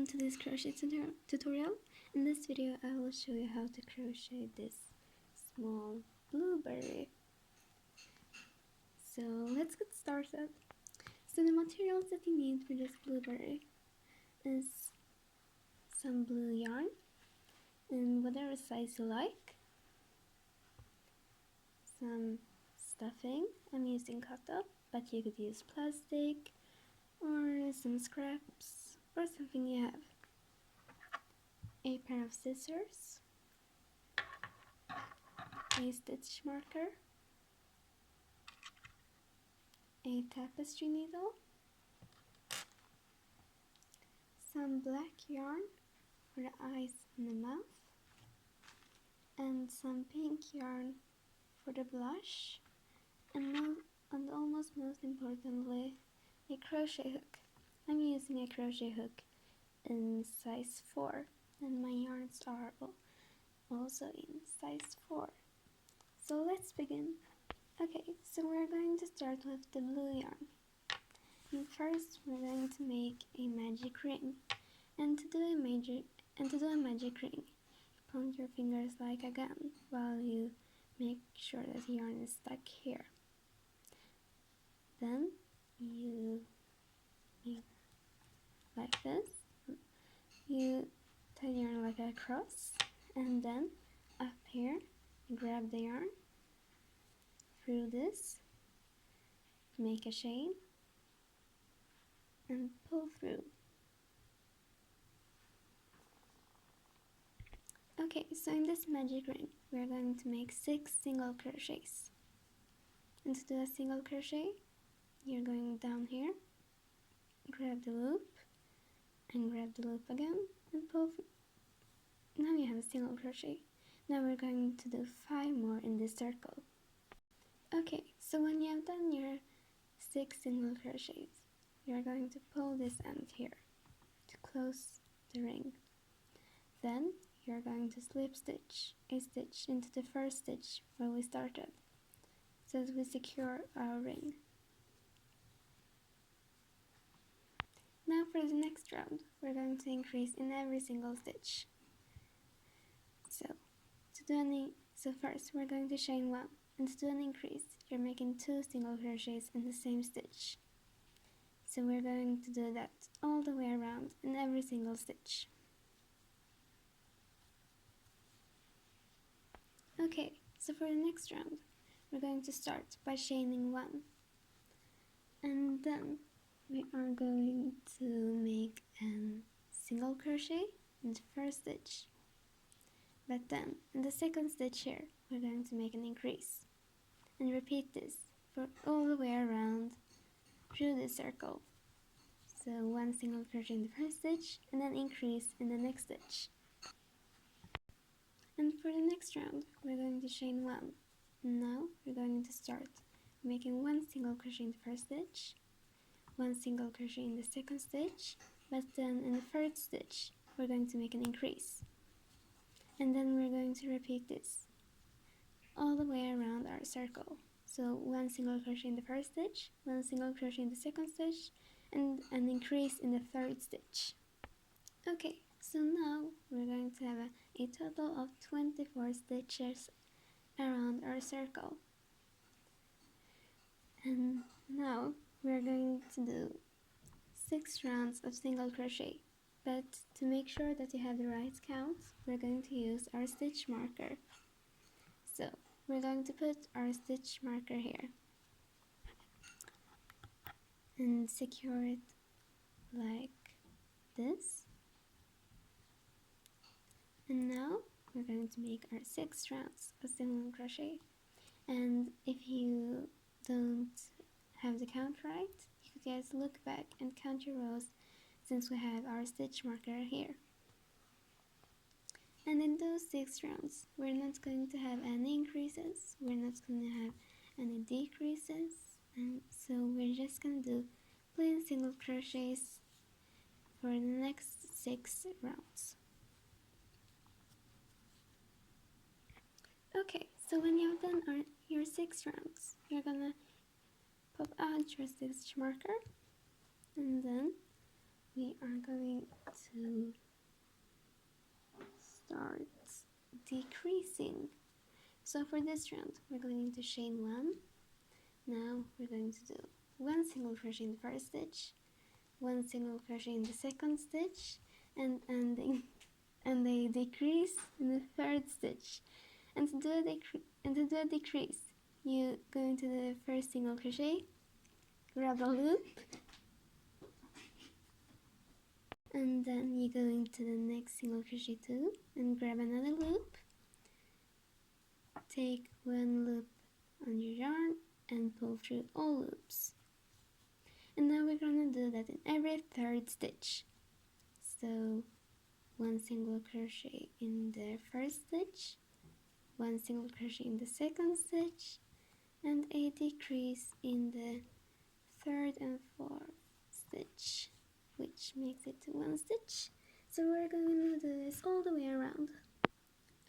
to this crochet tutorial. In this video I will show you how to crochet this small blueberry. So let's get started. So the materials that you need for this blueberry is some blue yarn in whatever size you like, some stuffing. I'm using cotton, but you could use plastic or some scraps or something you have. A pair of scissors, a stitch marker, a tapestry needle, some black yarn for the eyes and the mouth, and some pink yarn for the blush, and almost most importantly, a crochet hook. I'm using a crochet hook in size 4, and my yarns are also in size 4. So let's begin. Okay, so we're going to start with the blue yarn. And first we're going to make a magic ring. And to do a magic ring, you point your fingers like a gun while you make sure that the yarn is stuck here. Then you make like this. You tie the yarn like a cross, and then up here grab the yarn through this, make a chain and pull through. Okay, so in this magic ring we are going to make 6 single crochets. And to do a single crochet, you're going down here, grab the loop and grab the loop again and pull through. Now you have a single crochet. Now we're going to do 5 more in this circle. Okay, so when you have done your 6 single crochets, you're going to pull this end here to close the ring. Then you're going to slip stitch a stitch into the first stitch where we started, so that we secure our ring. Now for the next round, we're going to increase in every single stitch. So first we're going to chain 1, and to do an increase, you're making 2 single crochets in the same stitch. So we're going to do that all the way around in every single stitch. Okay, so for the next round, we're going to start by chaining 1, and then we are going to make a single crochet in the first stitch. But then, in the second stitch here, we're going to make an increase. And repeat this for all the way around through the circle. So 1 single crochet in the first stitch, and then increase in the next stitch. And for the next round, we're going to chain 1. Now, we're going to start making 1 single crochet in the first stitch, 1 single crochet in the second stitch, but then in the third stitch, we're going to make an increase. And then we're going to repeat this all the way around our circle. So 1 single crochet in the first stitch, 1 single crochet in the second stitch, and an increase in the third stitch. Okay, so now we're going to have a total of 24 stitches around our circle. And now we're going to do 6 rounds of single crochet. But to make sure that you have the right count, we're going to use our stitch marker. So we're going to put our stitch marker here and secure it like this. And now we're going to make our 6 rounds of single crochet. And if you don't have the count right, you could just look back and count your rows, since we have our stitch marker here. And in those 6 rounds, we're not going to have any increases, we're not going to have any decreases, and so we're just going to do plain single crochets for the next 6 rounds. Okay, so when you've done your 6 rounds, you're gonna pop out your stitch marker, and then we are going to start decreasing. So for this round, we're going to chain 1. Now we're going to do 1 single crochet in the first stitch, 1 single crochet in the second stitch, and a decrease in the third stitch. And to do a decrease, you go into the first single crochet, grab a loop, and then you go into the next single crochet too and grab another loop. Take 1 loop on your yarn and pull through all loops. And now we're gonna do that in every third stitch. So 1 single crochet in the first stitch, 1 single crochet in the second stitch, and a decrease in the third and fourth stitch, which makes it 1 stitch. So we're going to do this all the way around.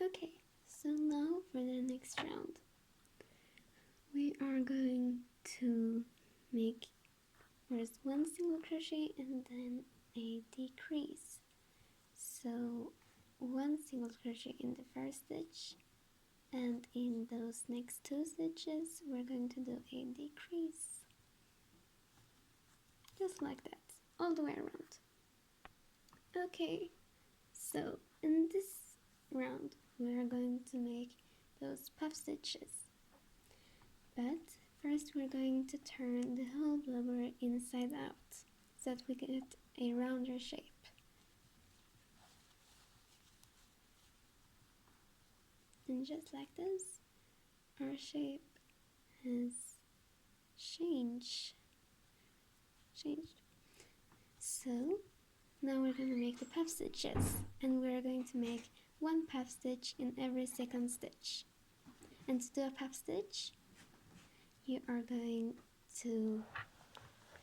Okay, so now for the next round, we are going to make first 1 single crochet and then a decrease. So 1 single crochet in the first stitch, and in those next 2 stitches we're going to do a decrease, just like that, all the way around. Okay, so in this round we are going to make those puff stitches, but first we're going to turn the whole blubber inside out so that we get a rounder shape. And just like this, our shape has changed. So now we're going to make the puff stitches, and we're going to make 1 puff stitch in every second stitch. And to do a puff stitch, you are going to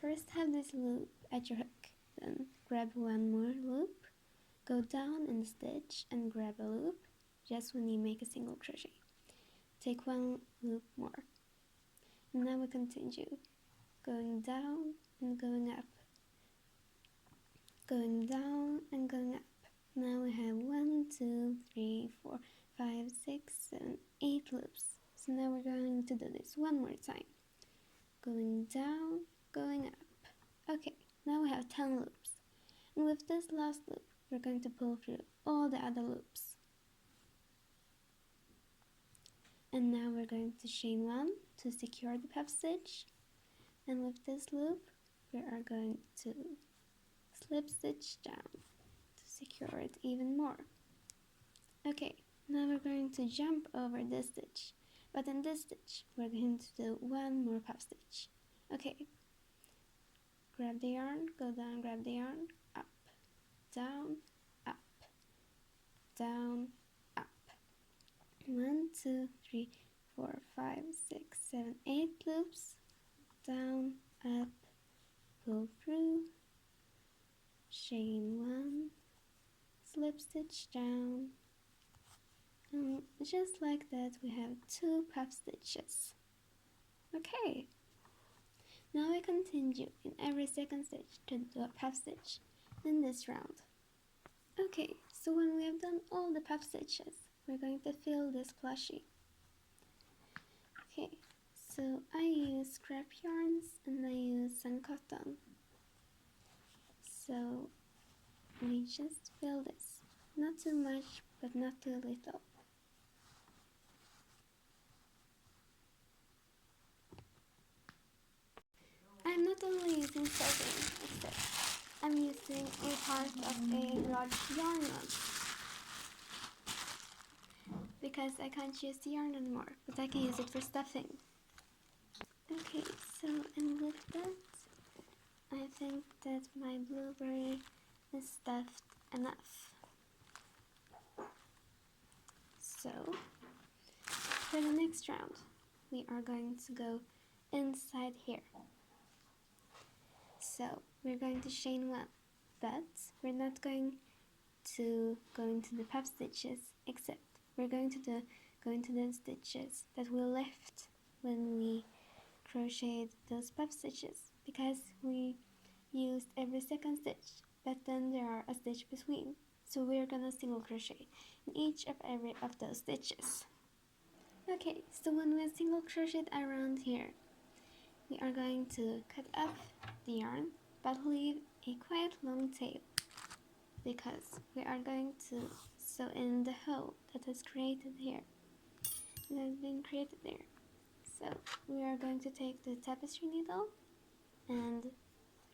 first have this loop at your hook, then grab 1 more loop, go down in the stitch and grab a loop just when you make a single crochet. Take 1 loop more, and now we continue going down and going up, going down and going up. Now we have 1, 2, 3, 4, 5, 6, 7, 8 loops. So now we're going to do this 1 more time, going down, going up. Okay, now we have 10 loops, and with this last loop we're going to pull through all the other loops. And now we're going to chain 1 to secure the puff stitch, and with this loop we are going to slip stitch down to secure it even more. Okay, now we're going to jump over this stitch, but in this stitch we're going to do 1 more puff stitch. Okay, grab the yarn, go down, grab the yarn, up, down, up, down, up. 1, 2, 3, 4, 5, 6, 7, 8 loops, down, up, pull through, chain 1, slip stitch down, and just like that we have 2 puff stitches. Okay, now we continue in every second stitch to do a puff stitch in this round. Okay, so when we have done all the puff stitches, we're going to fill this plushie. Okay, so I use scrap yarns and I use some cotton. So we just fill this, not too much but not too little. I'm not only using setting, except I'm using a part of a large yarn run, because I can't use the yarn anymore, but I can use it for stuffing. Okay, so and with that, I think that my blueberry is stuffed enough. So for the next round, we are going to go inside here. So we're going to chain 1, but we're not going to go into the puff stitches, except we're going to go into the stitches that we left when we crocheted those puff stitches, because we used every second stitch, but then there are a stitch between, so we're gonna single crochet in each of every of those stitches. Okay, so when we single crocheted around here, we are going to cut off the yarn but leave a quite long tail, because we are going to sew in the hole that is created here, that has been created there. So we are going to take the tapestry needle and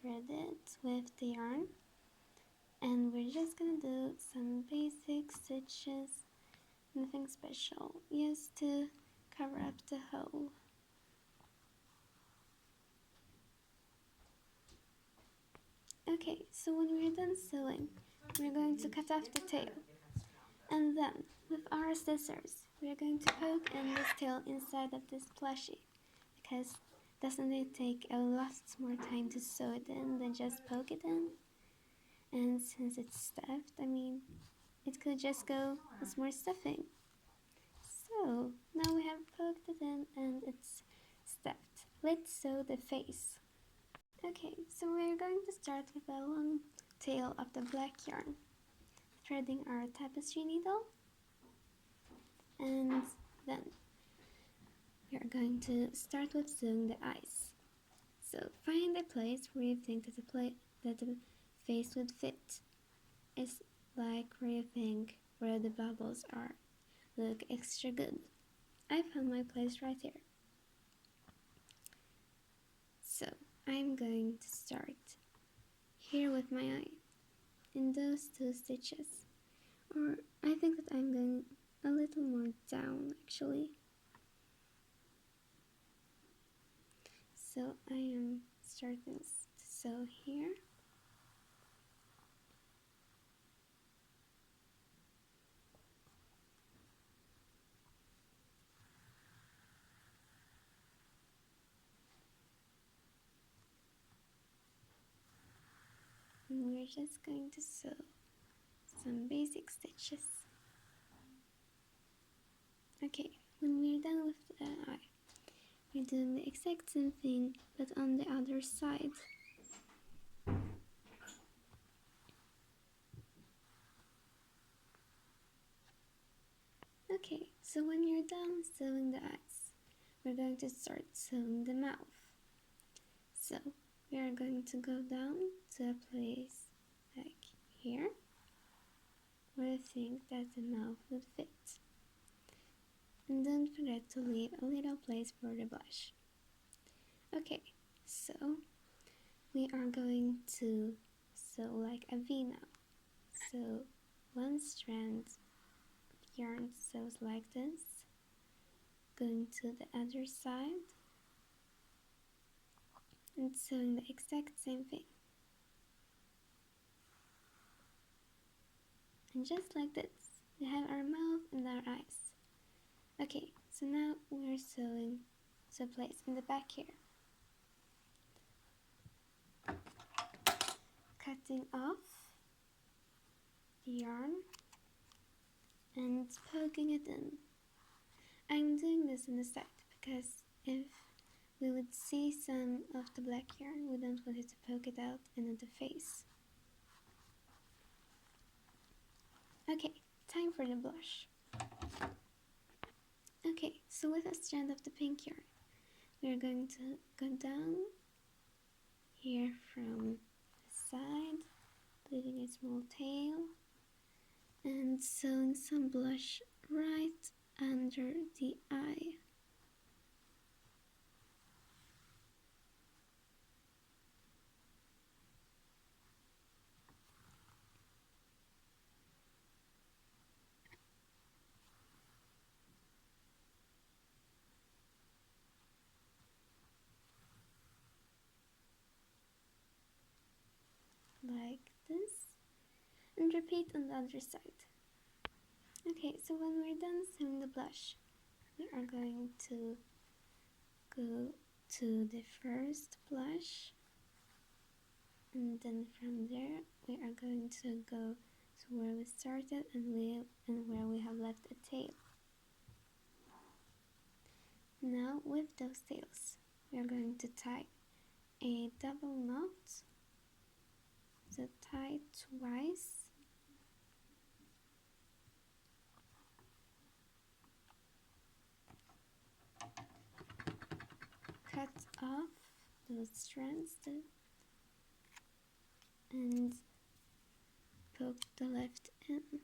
thread it with the yarn, and we're just gonna do some basic stitches, nothing special, just to cover up the hole. Okay, so when we're done sewing, we're going to cut off the tail, and then with our scissors we're going to poke in this tail inside of this plushie, because doesn't it take a lot more time to sew it in than just poke it in? And since it's stuffed, I mean, it could just go with more stuffing. So now we have poked it in and it's stuffed. Let's sew the face. Okay, so we're going to start with a long tail of the black yarn, threading our tapestry needle, and then we are going to start with sewing the eyes. So find a place where you think that the face would fit. It's like where you think where the bubbles are look extra good. I found my place right here. So I'm going to start here with my eye in those two stitches, or I think that I'm going a little more down actually. So I am starting to sew here. And we're just going to sew some basic stitches. Okay, when we're done with the eye, we're doing the exact same thing but on the other side. Okay, so when you're done sewing the eyes, we're going to start sewing the mouth. So we are going to go down to a place like here, where I think that the mouth would fit. And don't forget to leave a little place for the blush. Okay, so we are going to sew like a V now. So one strand of yarn sews like this, going to the other side and sewing the exact same thing. And just like this, we have our mouth and our eyes. Okay, so now we're sewing the place in the back here. Cutting off the yarn and poking it in. I'm doing this on the side because if we would see some of the black yarn, we don't want it to poke it out into the face. Okay, time for the blush. Okay, so with a strand of the pink yarn, we're going to go down here from the side, leaving a small tail, and sewing some blush right under the eye. Like this, and repeat on the other side. Okay, so when we're done sewing the blush, we are going to go to the first blush, and then from there we are going to go to where we started and where we have left a tail. Now with those tails, we are going to tie a double knot So tie twice. Cut off those strands and poke the left end.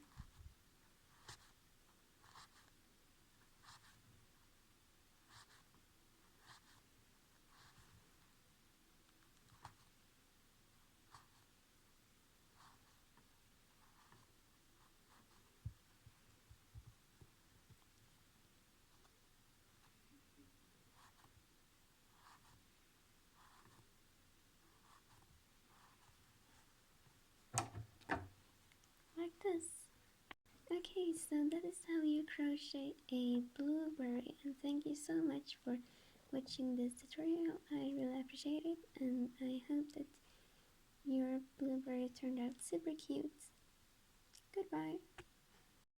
Like this. Okay, so that is how you crochet a blueberry, and thank you so much for watching this tutorial. I really appreciate it, and I hope that your blueberry turned out super cute. Goodbye.